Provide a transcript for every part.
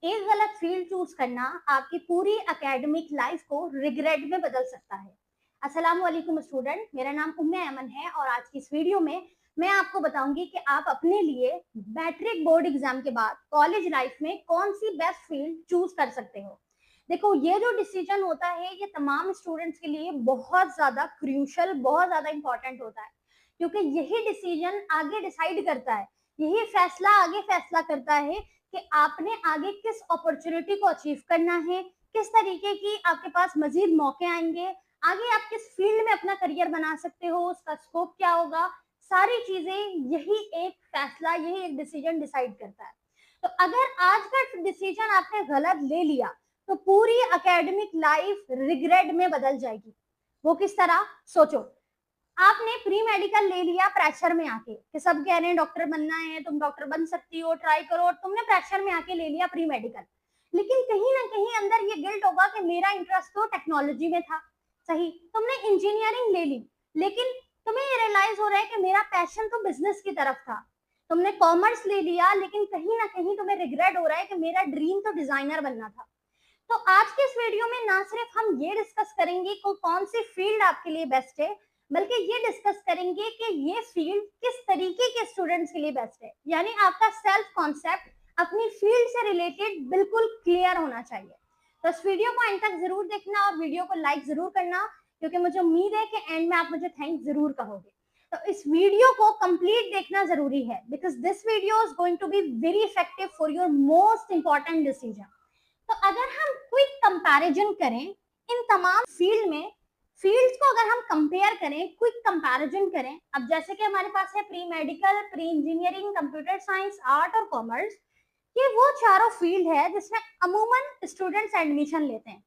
एक गलत field choose करना आपकी पूरी एकेडमिक लाइफ को रिग्रेट में बदल सकता है। अस्सलाम वालेकुम स्टूडेंट, मेरा नाम उम्मे अमन है और आज की इस वीडियो में मैं आपको बताऊंगी कि आप अपने लिए मैट्रिक बोर्ड एग्जाम के बाद कॉलेज लाइफ में कौन सी बेस्ट फील्ड चूज कर सकते हो। देखो, ये जो डिसीजन होता है ये तमाम स्टूडेंट्स के लिए बहुत ज्यादा क्रूशल, बहुत ज्यादा इंपॉर्टेंट होता है, क्योंकि यही डिसीजन आगे डिसाइड करता है, यही फैसला आगे फैसला करता है कि आपने आगे किस अपॉर्चुनिटी को अचीव करना है, किस तरीके की आपके पास मजीद मौके आएंगे, आगे आप किस फील्ड में अपना करियर बना सकते हो, उसका स्कोप क्या होगा। सारी चीजें यही एक फैसला, यही एक डिसीजन डिसाइड करता है। तो अगर आज का डिसीजन आपने गलत ले लिया तो पूरी एकेडमिक लाइफ रिग्रेट में बदल जाएगी। वो किस तरह, सोचो। आपने प्री मेडिकल ले लिया प्रेशर में आके कि सब कह रहे हैं डॉक्टर बनना है, तुम डॉक्टर बन सकती हो, ट्राई करो, और तुमने प्रेशर में आके ले लिया प्री मेडिकल। लेकिन कहीं ना कहीं अंदर ये गिल्ट होगा कि मेरा इंटरेस्ट तो टेक्नोलॉजी में था। सही, तुमने इंजीनियरिंग ले ली, लेकिन तुम्हें ये रियलाइज हो रहा है कि मेरा पैशन तो बिजनेस की तरफ था। तुमने कॉमर्स ले लिया, लेकिन कहीं ना कहीं तुम्हें रिग्रेट हो रहा है कि मेरा ड्रीम तो डिजाइनर बनना था। तो आज के इस वीडियो में ना सिर्फ हम ये डिस्कस करेंगे कि कौन सी फील्ड आपके लिए बेस्ट है, बल्कि ये डिस्कस करेंगे कि ये फील्ड किस तरीके के स्टूडेंट्स के लिए बेस्ट है। यानी आपका सेल्फ कॉन्सेप्ट अपनी फील्ड से रिलेटेड बिल्कुल क्लियर होना चाहिए। तो इस वीडियो को एंड तक जरूर देखना और वीडियो को लाइक जरूर करना, क्योंकि मुझे उम्मीद है कि एंड में आप मुझे थैंक जरूर कहोगे। तो इस वीडियो को कंप्लीट देखना जरूरी है, because this video is going to be very effective for your most important decision. तो अगर हम क्विक कंपैरिजन करें इन तमाम फील्ड में, फील्ड्स को अगर हम कंपेयर करें, क्विक कंपैरिजन करें, अब जैसे कि हमारे पास है pre medical, pre engineering, computer science, art और कॉमर्स। ये वो चारों फील्ड है जिसमें अमूमन स्टूडेंट्स एडमिशन लेते हैं।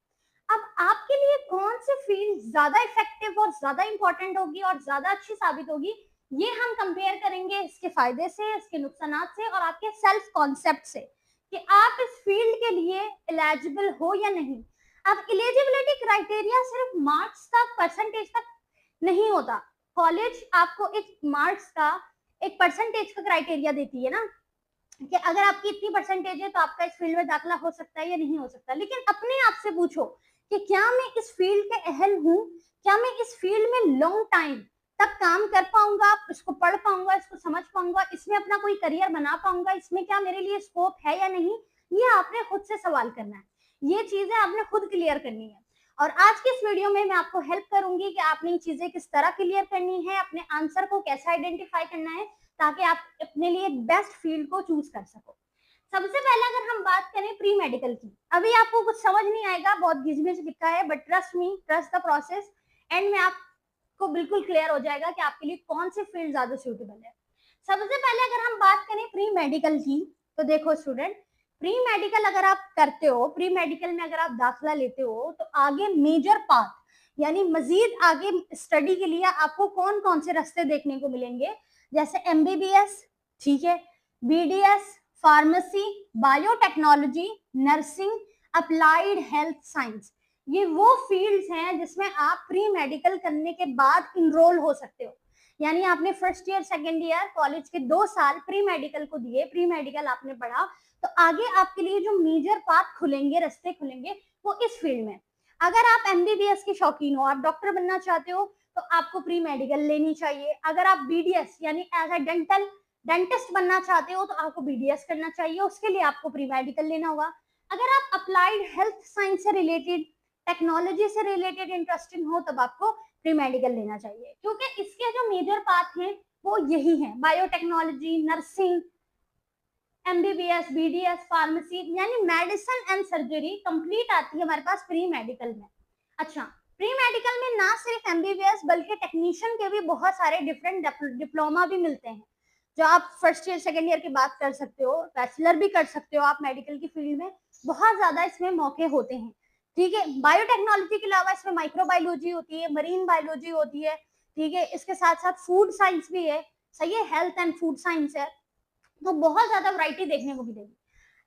अब आपके लिए कौन सी फील्ड ज्यादा इफेक्टिव और ज्यादा इंपॉर्टेंट होगी और ज्यादा अच्छी साबित होगी, ये हम कंपेयर करेंगे इसके फायदे से, इसके नुकसान से और आपके सेल्फ कॉन्सेप्ट से कि आप इस फील्ड के लिए एलिजिबल हो या नहीं। अब एलिजिबिलिटी क्राइटेरिया सिर्फ मार्क्स तक, परसेंटेज तक नहीं होता। कॉलेज आपको एक मार्क्स का, एक परसेंटेज का क्राइटेरिया देती है ना, कि अगर आपकी इतनी परसेंटेज है तो आपका इस फील्ड में दाखिला हो सकता है या नहीं हो सकता। लेकिन अपने आप से पूछो कि क्या मैं इस फील्ड के अहल हूँ, क्या मैं इस फील्ड में लॉन्ग टाइम तक काम कर पाऊंगा, इसको पढ़ पाऊंगा, इसको समझ पाऊंगा, इसमें अपना कोई करियर बना पाऊंगा, इसमें क्या मेरे लिए स्कोप है या नहीं। ये आपने खुद से सवाल करना है, ये चीजें आपने खुद क्लियर करनी है। और आज के इस वीडियो में मैं आपको हेल्प करूंगी कि आपने ये चीजें किस तरह क्लियर करनी है, अपने आंसर को कैसे आइडेंटिफाई करना है, ताकि आप अपने लिए बेस्ट फील्ड को चूज कर सको। सबसे पहले अगर हम बात करें प्री मेडिकल की, अभी आपको कुछ समझ नहीं आएगा, बहुत घिसमिस लिखा है, but trust me, trust the process, and में आपको बिल्कुल क्लियर हो जाएगा कि आपके लिए कौन सी फील्ड ज्यादा सूटेबल है। सबसे पहले अगर हम बात करें प्री मेडिकल की, तो देखो स्टूडेंट, प्री मेडिकल अगर आप करते हो, प्री मेडिकल में अगर आप दाखिला लेते हो, तो आगे मेजर पाथ, यानी मजीद आगे स्टडी के लिए आपको कौन कौन से रास्ते देखने को मिलेंगे, जैसे एमबीबीएस, ठीक है, BDS, pharmacy, biotechnology, nursing, applied health science. ये वो फील्ड्स हैं जिसमें आप प्री मेडिकल करने के बाद इनरोल हो सकते हो। यानी आपने first year, second year college के 2 साल प्री मेडिकल को दिए, प्री मेडिकल आपने पढ़ा, तो आगे आपके लिए जो मेजर पाथ खुलेंगे, रास्ते खुलेंगे, वो इस फील्ड में। अगर आप एमबीबीएस के शौकीन हो, आप डॉक्टर बनना चाहते हो, तो आपको प्री मेडिकल लेनी चाहिए। अगर आप बीडीएस यानी एज ए डेंटिस्ट बनना चाहते हो, तो आपको बीडीएस करना चाहिए, उसके लिए आपको प्री मेडिकल लेना होगा। अगर आप अप्लाइड हेल्थ साइंस से रिलेटेड, टेक्नोलॉजी से रिलेटेड इंटरेस्टिंग हो, तब आपको प्री मेडिकल लेना चाहिए, क्योंकि इसके जो मेजर पाथ हैं वो यही हैं, biotechnology, nursing, MBBS, BDS, pharmacy, यानी मेडिसिन एंड सर्जरी कंप्लीट आती है हमारे पास प्री मेडिकल में। अच्छा, प्री मेडिकल में ना सिर्फ एमबीबीएस बल्कि टेक्नीशियन के भी बहुत सारे डिफरेंट डिप्लोमा भी मिलते हैं, जो आप फर्स्ट ईयर, सेकेंड ईयर की बात कर सकते हो, बैचलर भी कर सकते हो आप मेडिकल की फील्ड में। बहुत ज्यादा इसमें मौके होते हैं, ठीक है। बायोटेक्नोलॉजी के अलावा इसमें माइक्रोबायोलॉजी होती है, मरीन बायोलॉजी होती है, ठीक है। इसके साथ साथ फूड साइंस भी है, सही है, हेल्थ एंड फूड साइंस है। तो बहुत ज्यादा वैरायटी देखने को मिलेगी।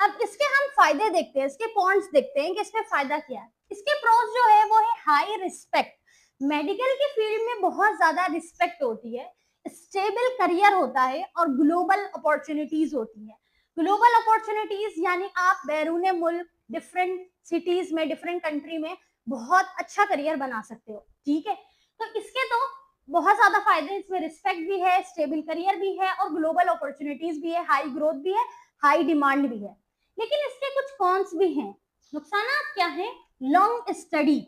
अब इसके हम फायदे देखते हैं, इसके पॉइंट्स देखते हैं कि इसमें फायदा क्या है। इसके प्रोस जो है वो है हाई रिस्पेक्ट। मेडिकल की फील्ड में बहुत ज्यादा रिस्पेक्ट होती है, स्टेबल करियर होता है और ग्लोबल अपॉर्चुनिटीज होती है। ग्लोबल अपॉर्चुनिटीज यानी आप बैरून मुल्क डिफरेंट सिटीज में, डिफरेंट कंट्री में बहुत अच्छा करियर बना सकते हो। ठीक है, तो इसके तो बहुत ज्यादा फायदे, इसमें रिस्पेक्ट भी है, स्टेबल करियर भी है और ग्लोबल अपॉर्चुनिटीज भी है, हाई ग्रोथ भी है, हाई डिमांड भी है। लेकिन इसके कुछ कॉन्स भी हैं। नुकसान क्या है? लॉन्ग स्टडी,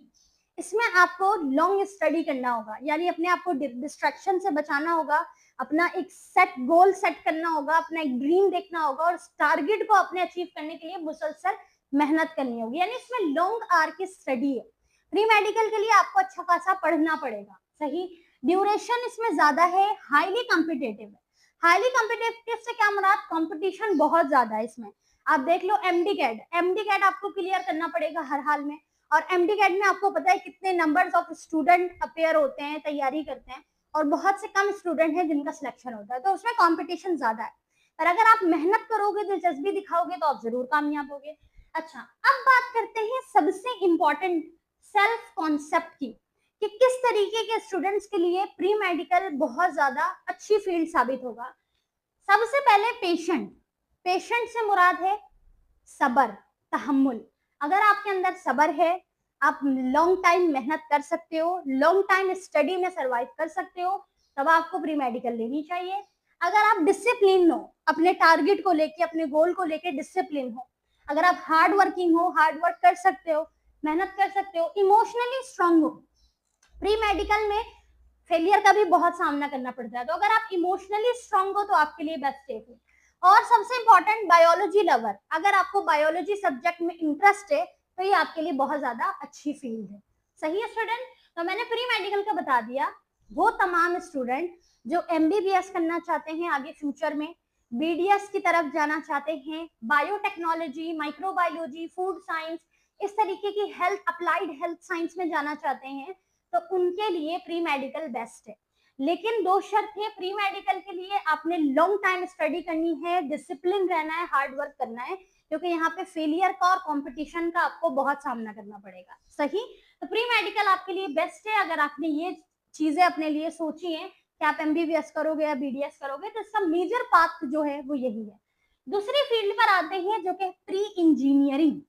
इसमें आपको लॉन्ग स्टडी करना होगा, यानी अपने आप को डिस्ट्रैक्शन से बचाना होगा, अपना एक सेट गोल सेट करना होगा, अपना एक ड्रीम देखना होगा और टारगेट को अपने अचीव करने के लिए मुसलसल मेहनत करनी होगी, यानी इसमें लॉन्ग आर की स्टडी है। प्री मेडिकल के लिए आपको अच्छा खासा पढ़ना पड़ेगा। सही, ड्यूरेशन इसमें ज्यादा है, हाईली कॉम्पिटेटिव है। हाईली कॉम्पिटेटिव से क्या मुराद? कंपटीशन बहुत ज्यादा है इसमें। आप देख लो एमडी कैट, एमडी कैट आपको क्लियर करना पड़ेगा हर हाल में, और एमडी कैट में आपको पता है कितने नंबर्स ऑफ स्टूडेंट अपेयर होते हैं, तैयारी करते हैं, और बहुत से कम स्टूडेंट हैं जिनका सिलेक्शन होता है, तो उसमें कंपटीशन ज्यादा है। पर अगर आप मेहनत करोगे, दिलचस्पी दिखाओगे, तो आप जरूर कामयाब होगे। अच्छा, अब बात करते हैं सबसे इंपॉर्टेंट सेल्फ कॉन्सेप्ट की, कि किस तरीके के स्टूडेंट्स के लिए प्री मेडिकल बहुत ज्यादा अच्छी फील्ड साबित होगा। सबसे पहले पेशेंट, पेशेंट से मुराद है सबर, तहम्मुल। अगर आपके अंदर सबर है, आप लॉन्ग टाइम मेहनत कर सकते हो, लॉन्ग टाइम स्टडी में सरवाइव कर सकते हो, तब आपको प्री मेडिकल लेनी चाहिए। अगर आप डिसिप्लिन हो, अपने टारगेट को लेके, अपने गोल को लेके डिसिप्लिन हो, अगर आप हार्ड वर्किंग हो, हार्ड वर्क कर सकते हो, मेहनत कर सकते हो, इमोशनली स्ट्रांग हो, प्री मेडिकल में फेलियर का भी बहुत सामना करना पड़ता है, तो अगर आप इमोशनली स्ट्रांग हो तो आपके लिए बेस्ट है। और सबसे इंपॉर्टेंट बायोलॉजी लवर, अगर आपको बायोलॉजी सब्जेक्ट में इंटरेस्ट है तो ये आपके लिए बहुत ज्यादा अच्छी फील्ड है। सही है स्टूडेंट, तो मैंने प्री मेडिकल का बता दिया। वो तमाम स्टूडेंट जो एमबीबीएस करना चाहते हैं आगे फ्यूचर में, बीडीएस की तरफ जाना चाहते हैं, बायोटेक्नोलॉजी, माइक्रोबायोलॉजी, फूड साइंस, इस तरीके की हेल्थ, अप्लाइड हेल्थ साइंस में जाना चाहते हैं, तो उनके लिए प्री मेडिकल बेस्ट है। लेकिन दो शर्त है प्री मेडिकल के लिए, आपने लॉन्ग टाइम स्टडी करनी है, डिसिप्लिन रहना है, हार्ड वर्क करना है, क्योंकि यहाँ पे फेलियर का और कंपटीशन का आपको बहुत सामना करना पड़ेगा। सही, तो प्री मेडिकल आपके लिए बेस्ट है। अगर आपने ये चीजें अपने लिए सोची हैं कि आप एमबीबीएस करोगे या बीडीएस करोगे, तो इसका मेजर पाथ जो है वो यही है। दूसरी फील्ड पर आते हैं जो कि प्री इंजीनियरिंग।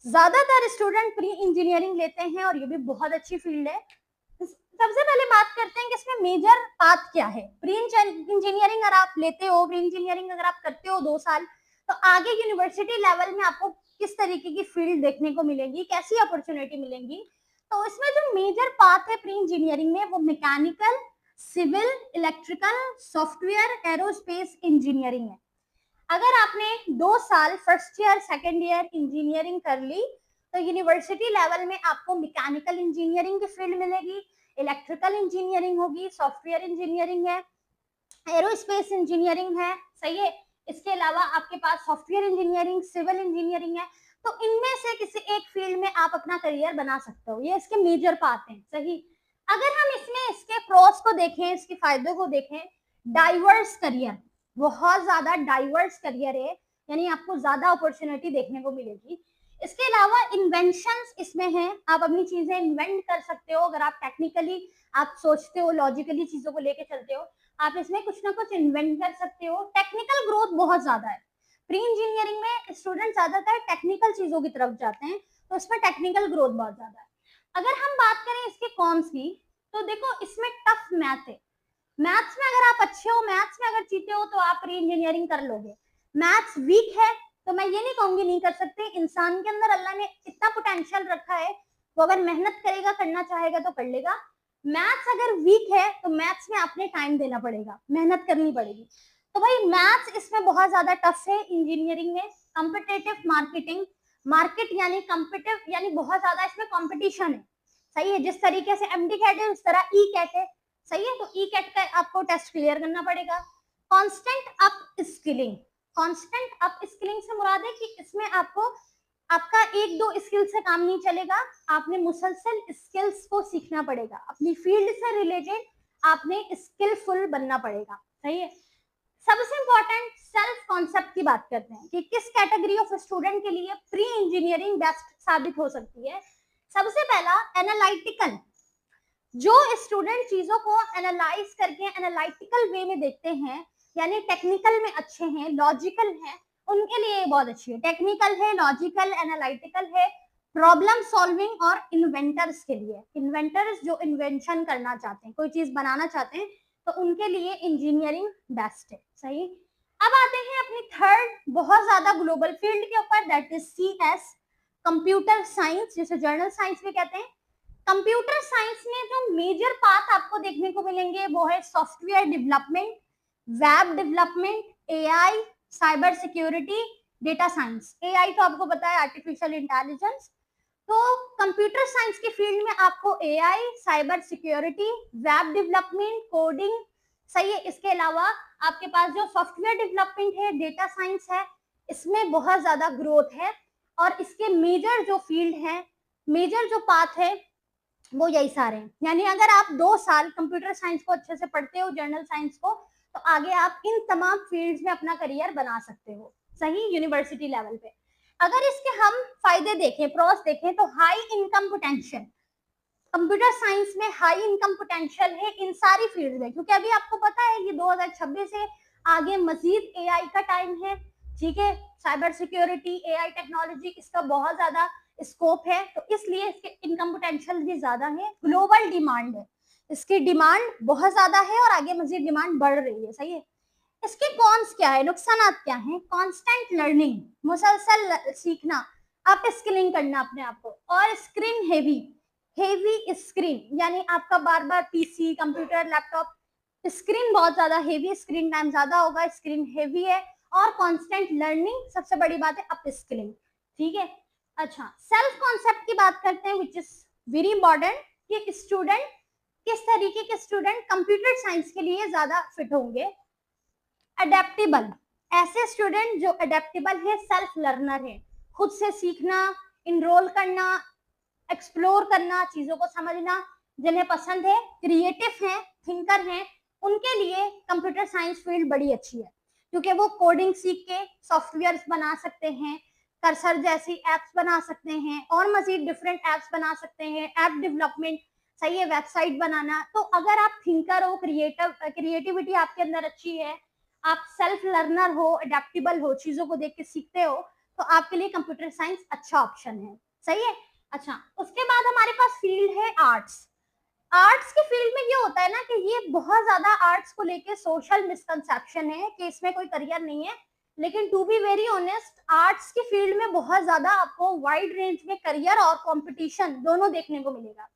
ज्यादातर स्टूडेंट प्री इंजीनियरिंग लेते हैं और ये भी बहुत अच्छी फील्ड है। सबसे पहले बात करते हैं कि इसमें मेजर पाथ क्या है। प्री इंजीनियरिंग अगर आप लेते हो, प्री इंजीनियरिंग अगर आप करते हो 2 साल, तो आगे यूनिवर्सिटी लेवल में आपको किस तरीके की फील्ड देखने को मिलेगी, कैसी अपॉर्चुनिटी मिलेंगी। तो इसमें जो मेजर पाथ है प्री इंजीनियरिंग में, वो mechanical, civil, electrical, software, aerospace engineering है। अगर आपने 2 साल first year, second year engineering कर ली, तो यूनिवर्सिटी लेवल में आपको मैकेनिकल इंजीनियरिंग की फील्ड मिलेगी, इलेक्ट्रिकल इंजीनियरिंग होगी, सॉफ्टवेयर इंजीनियरिंग है, एरोस्पेस इंजीनियरिंग है। सही है, इसके अलावा आपके पास सॉफ्टवेयर इंजीनियरिंग, सिविल इंजीनियरिंग है। तो इनमें से किसी एक फील्ड में आप अपना करियर बना सकते हो, ये इसके मेजर पाथ हैं। सही, अगर हम इसमें इसके प्रॉस को देखें, इसके फायदों को देखें, डाइवर्स करियर, बहुत ज्यादा डाइवर्स करियर है, यानी आपको ज्यादा अपॉर्चुनिटी देखने को मिलेगी। इसके अलावा इन्वेंशंस इसमें हैं, आप अपनी चीजें इन्वेंट कर सकते हो। अगर आप टेक्निकली आप सोचते हो, लॉजिकली चीजों को लेके चलते हो, आप इसमें कुछ ना कुछ इन्वेंट कर सकते हो। टेक्निकल ग्रोथ बहुत ज्यादा है प्री इंजीनियरिंग में, स्टूडेंट ज्यादातर टेक्निकल चीजों की तरफ जाते हैं, तो इसमें टेक्निकल ग्रोथ बहुत ज्यादा है। अगर हम बात करें इसके कॉन्स की, तो देखो इसमें टफ मैथ है। मैथ्स में अगर आप अच्छे हो, मैथ्स में अगर जीते हो, तो आप प्री इंजीनियरिंग कर लोगे। मैथ्स वीक है तो मैं ये नहीं कहूंगी नहीं कर सकते, इंसान के अंदर अल्लाह ने इतना पोटेंशियल रखा है, वो अगर मेहनत करेगा, करना चाहेगा तो कर लेगा। मैथ्स अगर वीक है तो मैथ्स में आपने टाइम देना पड़ेगा, मेहनत करनी पड़ेगी। तो भाई मैथ्स इसमें बहुत ज्यादा टफ है इंजीनियरिंग में। कॉम्पिटेटिव मार्केटिंग, मार्केट यानी कॉम्पिटिटिव, यानी बहुत ज्यादा इसमें कंपटीशन है। सही है, जिस तरीके से एमडी कैट है उस तरह ई कैट है। सही है, तो ई कैट का आपको टेस्ट क्लियर करना पड़ेगा। Constant up skilling, constant up skilling से मुराद है कि इसमें आपको आपका 1-2 स्किल से काम नहीं चलेगा, आपने मुसलसल स्किल्स को सीखना पड़ेगा, अपनी फील्ड से रिलेटेड आपने स्किलफुल बनना पड़ेगा। सही है, सबसे इंपॉर्टेंट सेल्फ कॉन्सेप्ट की बात करते हैं कि किस कैटेगरी ऑफ स्टूडेंट के लिए प्री इंजीनियरिंग बेस्ट साबित हो सकती है। सबसे पहला एनालिटिकल, जो स्टूडेंट चीजों को एनालाइज करके एनालिटिकल वे में देखते हैं, यानी टेक्निकल में अच्छे हैं, लॉजिकल हैं, उनके लिए ये बहुत अच्छी है। टेक्निकल है, लॉजिकल, एनालिटिकल है, प्रॉब्लम सॉल्विंग और इन्वेंटर्स के लिए, इन्वेंटर्स जो इन्वेंशन करना चाहते हैं, कोई चीज बनाना चाहते हैं, तो उनके लिए इंजीनियरिंग बेस्ट है। सही। अब आते हैं अपनी थर्ड बहुत ज्यादा ग्लोबल फील्ड के ऊपर, that is CS, computer science, जिसे जर्नल साइंस भी कहते हैं। कंप्यूटर साइंस में जो मेजर पाथ आपको देखने को मिलेंगे वो है software development, web development, AI, cyber security, data science. AI तो आपको पता है आर्टिफिशियल इंटेलिजेंस। तो कंप्यूटर साइंस के फील्ड में आपको AI, cyber security, web development, coding, सही है। इसके अलावा आपके पास जो सॉफ्टवेयर डेवलपमेंट है, डेटा साइंस है, इसमें बहुत ज्यादा ग्रोथ है। और इसके मेजर जो फील्ड है, मेजर जो पाथ है, वो यही सारे हैं। यानी अगर आप 2 साल कंप्यूटर साइंस को अच्छे से पढ़ते हो, जर्नल साइंस को, तो आगे आप इन तमाम फील्ड्स में अपना करियर बना सकते हो, सही, यूनिवर्सिटी लेवल पे। अगर इसके हम फायदे देखें, प्रोस देखें, तो high income potential, computer science में हाई इनकम पोटेंशियल है इन सारी फील्ड में, क्योंकि अभी आपको पता है कि 2026 से आगे मजीद AI का टाइम है, ठीक है। साइबर सिक्योरिटी, AI टेक्नोलॉजी, इसका बहुत ज्यादा स्कोप है, तो इसलिए इसके इनकम पोटेंशियल भी ज्यादा है। ग्लोबल डिमांड है, इसकी डिमांड बहुत ज्यादा है और आगे मजीद डिमांड बढ़ रही है, सही है। इसके कॉन्स क्या है, नुकसान क्या है? कांस्टेंट लर्निंग, मुसलसल सीखना, अप स्किलिंग करना अपने आप को, और स्क्रीन हेवी, हेवी स्क्रीन, यानी आपका बार बार PC, कंप्यूटर, लैपटॉप, स्क्रीन बहुत ज्यादा हेवी, स्क्रीन टाइम ज्यादा होगा, स्क्रीन हेवी है। और कांस्टेंट लर्निंग, सबसे बड़ी बात है अप स्किलिंग, ठीक है। अच्छा, सेल्फ कॉन्सेप्ट की बात करते हैं, विच इज वेरी इंपॉर्टेंट, कि स्टूडेंट किस तरीके के स्टूडेंट कंप्यूटर साइंस के लिए ज्यादा फिट होंगे। अडेप्टेबल, ऐसे स्टूडेंट जो अडेप्टेबल है, सेल्फ लर्नर है, खुद से सीखना, इनरोल करना, एक्सप्लोर करना, चीजों को समझना जिन्हें पसंद है, क्रिएटिव है, थिंकर हैं, उनके लिए कंप्यूटर साइंस फील्ड बड़ी अच्छी है, क्योंकि वो कोडिंग सीख के सॉफ्टवेयर बना सकते हैं, कर्सर जैसी एप्स बना सकते हैं, और मजीद डिफरेंट एप्स बना सकते हैं, ऐप डेवलपमेंट, सही है, वेबसाइट बनाना। तो अगर आप थिंकर हो, क्रिएटिविटी आपके अंदर अच्छी है, आप सेल्फ लर्नर हो, अडेप्टेबल हो, चीजों को देख के सीखते हो, तो आपके लिए कंप्यूटर साइंस अच्छा ऑप्शन है, सही है। अच्छा, उसके बाद हमारे पास फील्ड है आर्ट्स। आर्ट्स के फील्ड में ये होता है ना कि ये बहुत ज्यादा आर्ट्स को लेके सोशल मिसकंसेप्शन है कि इसमें कोई करियर नहीं है, लेकिन to be very honest, arts के फील्ड में बहुत ज्यादा आपको वाइड रेंज में करियर और कंपटीशन दोनों देखने को मिलेगा।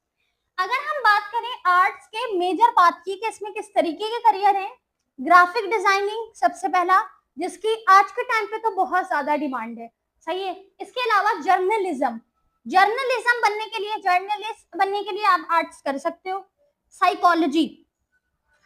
अगर हम बात करें आर्ट्स के मेजर पाथ की, कि इसमें किस तरीके के करियर हैं, ग्राफिक डिजाइनिंग सबसे पहला, जिसकी आज के टाइम पे तो बहुत ज्यादा डिमांड है, सही है। इसके अलावा जर्नलिज्म, जर्नलिज्म बनने के लिए, जर्नलिस्ट बनने के लिए आप आर्ट्स कर सकते हो। साइकोलॉजी,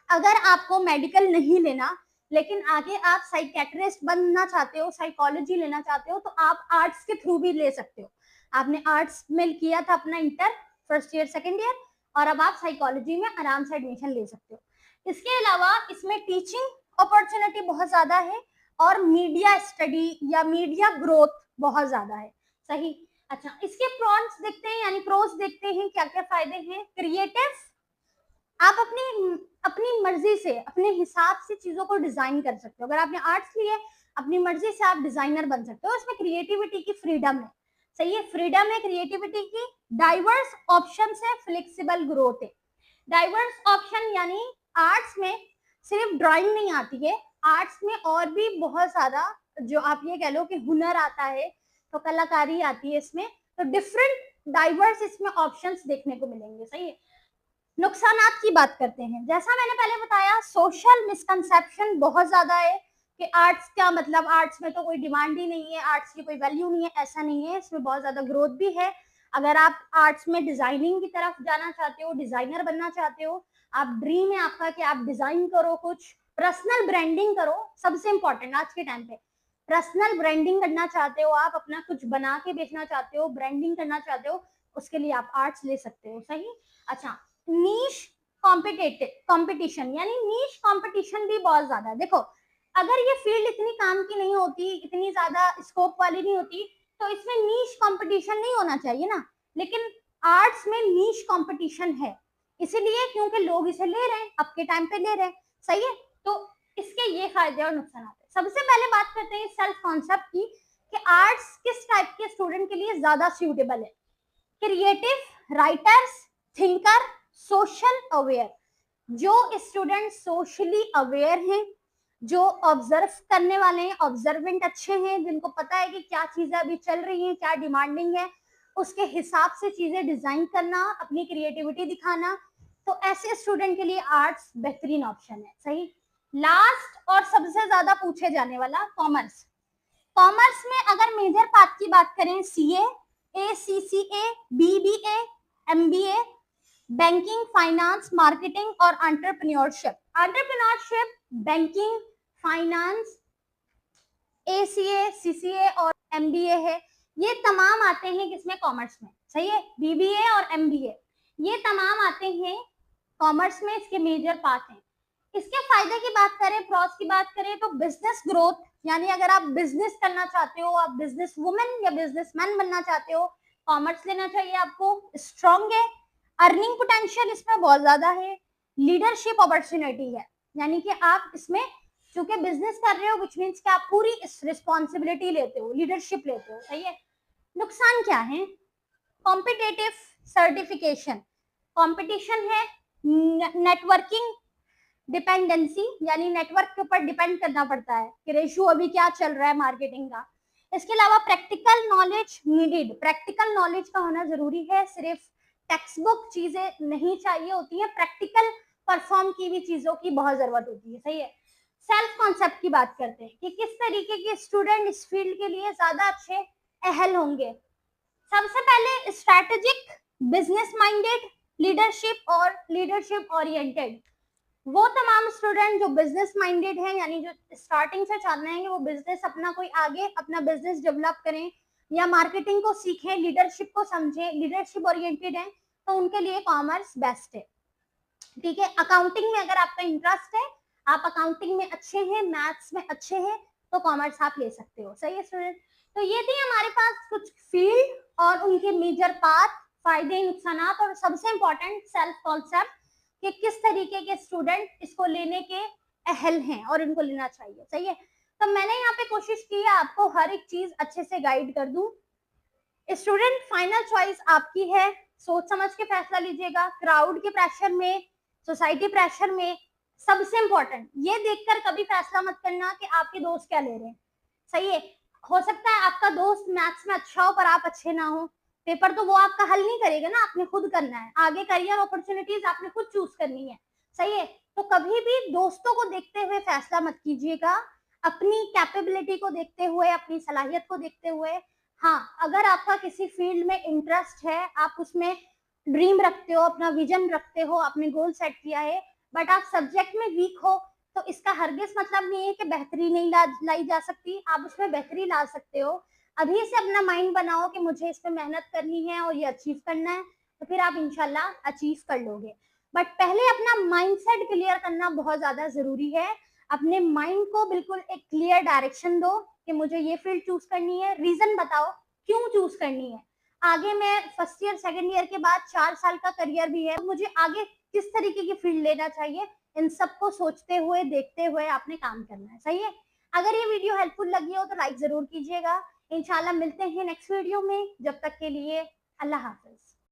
अगर आपको मेडिकल नहीं लेना लेकिन आगे आप साइकेट्रिस्ट बनना चाहते हो, साइकोलॉजी लेना चाहते हो, तो आप आर्ट्स के थ्रू भी ले सकते हो। आपने आर्ट्स में किया था अपना inter, first year, second year, और अब आप साइकोलॉजी में आराम से एडमिशन ले सकते हो। इसके अलावा इसमें टीचिंग अपॉर्चुनिटी बहुत ज्यादा है, और मीडिया स्टडी या मीडिया ग्रोथ बहुत ज्यादा है, सही। अच्छा, इसके प्रॉन्स देखते हैं, यानी प्रोस देखते हैं, क्या क्या फायदे हैं। क्रिएटिव, आप अपनी अपनी मर्जी से, अपने हिसाब से चीजों को डिजाइन कर सकते हो। अगर आपने आर्ट्स लिए, अपनी मर्जी से आप डिजाइनर बन सकते हो। इसमें क्रिएटिविटी की फ्रीडम है, सही है, फ्रीडम है क्रिएटिविटी की। डाइवर्स ऑप्शन है, फ्लेक्सिबल ग्रोथ है। डाइवर्स ऑप्शन यानी आर्ट्स में सिर्फ ड्राइंग नहीं आती है, आर्ट्स में और भी बहुत सारा, जो आप ये कह लो कि हुनर आता है, तो कलाकारी आती है इसमें, तो डिफरेंट डाइवर्स इसमें ऑप्शंस देखने को मिलेंगे, सही है। नुकसानात की बात करते हैं। जैसा मैंने पहले बताया, सोशल मिसकंसेप्शन बहुत ज्यादा है कि आर्ट्स क्या मतलब, आर्ट्स में तो कोई डिमांड ही नहीं है, आर्ट्स की कोई वैल्यू नहीं है, ऐसा नहीं है, इसमें बहुत ज्यादा ग्रोथ भी है। अगर आप आर्ट्स में डिजाइनिंग की तरफ जाना चाहते हो, डिजाइनर बनना चाहते हो, आप ड्रीम है आपका कि आप डिजाइन करो, कुछ पर्सनल ब्रांडिंग करो, सबसे इंपॉर्टेंट आज के टाइम पे पर्सनल ब्रांडिंग करना चाहते हो, आप अपना कुछ बना के बेचना चाहते हो, ब्रांडिंग करना चाहते हो, उसके लिए आप आर्ट्स ले सकते हो, सही। अच्छा, नीश कंपटीशन, यानी नीश कंपटीशन भी बहुत ज्यादा है। देखो, अगर ये फील्ड इतनी काम की नहीं होती, इतनी ज्यादा स्कोप वाली नहीं होती, तो इसमें नीश कंपटीशन नहीं होना चाहिए ना, लेकिन आर्ट्स में नीश कंपटीशन है, इसीलिए क्योंकि लोग इसे ले रहे हैं, अब के टाइम पे ले रहे हैं, सही है। तो इसके ये फायदे और नुकसान हैं। सबसे पहले बात करते हैं सेल्फ कॉन्सेप्ट की कि आर्ट्स किस टाइप के स्टूडेंट के लिए ज्यादा सूटेबल है। Creative, writers, thinker, social aware. जो स्टूडेंट सोशली अवेयर हैं, जो ऑब्जर्व करने वाले हैं, ऑब्जर्वेंट अच्छे हैं, जिनको पता है कि क्या चीजें अभी चल रही हैं, क्या डिमांडिंग है, उसके हिसाब से चीजें डिजाइन करना, अपनी क्रिएटिविटी दिखाना, तो ऐसे स्टूडेंट के लिए आर्ट्स बेहतरीन ऑप्शन है। सही। लास्ट और सबसे ज्यादा पूछे जाने वाला कॉमर्स। कॉमर्स में अगर मेजर पार्ट की बात करें, CA, ACCA, BBA, MBA, banking, finance, marketing और entrepreneurship. Entrepreneurship, banking, finance, ACA, CCA और एमबीए है। ये तमाम आते हैं किसमें? कॉमर्स में। सही है। बीबीए और एमबीए ये तमाम आते हैं कॉमर्स में, इसके मेजर पार्ट हैं। इसके फायदे की बात करें, प्रॉस की बात करें, तो बिजनेस ग्रोथ, यानी अगर आप बिजनेस करना चाहते हो, आप बिजनेस वुमेन या बिजनेसमैन बनना चाहते हो, कॉमर्स लेना चाहिए आपको। स्ट्रॉन्ग है। अर्निंग पोटेंशियल इसमें बहुत ज्यादा है। लीडरशिप अपॉर्चुनिटी है, यानी कि आप इसमें चूंकि बिजनेस कर रहे हो, विच मीन्स कि आप पूरी रिस्पॉन्सिबिलिटी लेते हो, लीडरशिप लेते हो। सही है। नुकसान क्या है? कॉम्पिटेटिव सर्टिफिकेशन, कंपटीशन है। नेटवर्किंग डिपेंडेंसी, यानी नेटवर्क के ऊपर डिपेंड करना पड़ता है कि रेशियो अभी क्या चल रहा है मार्केटिंग का। इसके अलावा practical knowledge needed, practical knowledge का होना जरूरी है। सिर्फ टेक्स्ट बुक चीजें नहीं चाहिए होती है, प्रैक्टिकल परफॉर्म की भी चीजों की बहुत जरूरत होती है। सही है। सेल्फ कॉन्सेप्ट की बात करते हैं कि किस तरीके के स्टूडेंट इस फील्ड के लिए ज्यादा अच्छे अहल होंगे। सबसे पहले स्ट्रैटेजिक, बिजनेस माइंडेड, लीडरशिप और लीडरशिप ओरिएंटेड। वो तमाम स्टूडेंट जो बिजनेस माइंडेड हैं, यानी जो स्टार्टिंग से चाहते हैं कि वो बिजनेस अपना कोई आगे अपना बिजनेस डेवलप करें या मार्केटिंग को सीखें, लीडरशिप को समझें, लीडरशिप ओरिएंटेड हैं, तो उनके लिए कॉमर्स बेस्ट है। ठीक है। अकाउंटिंग में अगर आपका इंटरेस्ट है, आप अकाउंटिंग में अच्छे हैं, मैथ्स में अच्छे हैं, तो कॉमर्स आप ले सकते हो। सही है स्टूडेंट। तो ये थी हमारे पास कुछ फील्ड और उनके मेजर पार्ट, फायदे, नुकसान और सबसे इंपॉर्टेंट सेल्फ कॉन्सेप्ट कि किस तरीके के स्टूडेंट इसको लेने के अहल हैं और इनको लेना चाहिए। सही है। तो मैंने यहाँ पे कोशिश की है आपको हर एक चीज अच्छे से गाइड कर दूं। स्टूडेंट, फाइनल चॉइस आपकी है, सोच समझ के फैसला लीजिएगा। क्राउड के प्रेशर में, सोसाइटी प्रेशर में, सबसे इंपॉर्टेंट ये देखकर कभी फैसला मत करना कि आपके दोस्त क्या ले रहे हैं। सही है। हो सकता है आपका दोस्त मैथ्स में अच्छा हो पर आप अच्छे ना हो, पेपर तो वो आपका हल नहीं करेगा ना, आपने खुद करना है। आगे करियर अपॉर्चुनिटीज आपने खुद चूज करनी है। सही है। तो कभी भी दोस्तों को देखते हुए फैसला मत कीजिएगा, अपनी कैपेबिलिटी को देखते हुए, अपनी सलाहियत को देखते हुए। हाँ, अगर आपका किसी फील्ड में इंटरेस्ट है, आप उसमें ड्रीम रखते हो, अपना विजन रखते हो, आपने गोल सेट किया है, बट आप सब्जेक्ट में वीक हो, तो इसका हरगिज मतलब नहीं है कि बेहतरी नहीं लाई जा सकती, आप उसमें बेहतरी ला सकते हो। अभी से अपना माइंड बनाओ कि मुझे इसमें मेहनत करनी है और ये अचीव करना है, तो फिर आप इंशाल्लाह अचीव कर लोगे। बट पहले अपना माइंडसेट क्लियर करना बहुत ज्यादा जरूरी है। अपने माइंड को बिल्कुल एक क्लियर डायरेक्शन दो कि मुझे ये फील्ड चूज करनी है, रीजन बताओ क्यों चूज करनी है। आगे मैं फर्स्ट ईयर सेकेंड ईयर के बाद 4 साल का करियर भी है, तो मुझे आगे किस तरीके की फील्ड लेना चाहिए, इन सबको सोचते हुए, देखते हुए आपने काम करना है। सही है। अगर ये वीडियो हेल्पफुल लगी हो तो लाइक जरूर कीजिएगा। इंशाल्लाह मिलते हैं नेक्स्ट वीडियो में, जब तक के लिए अल्लाह हाफिज।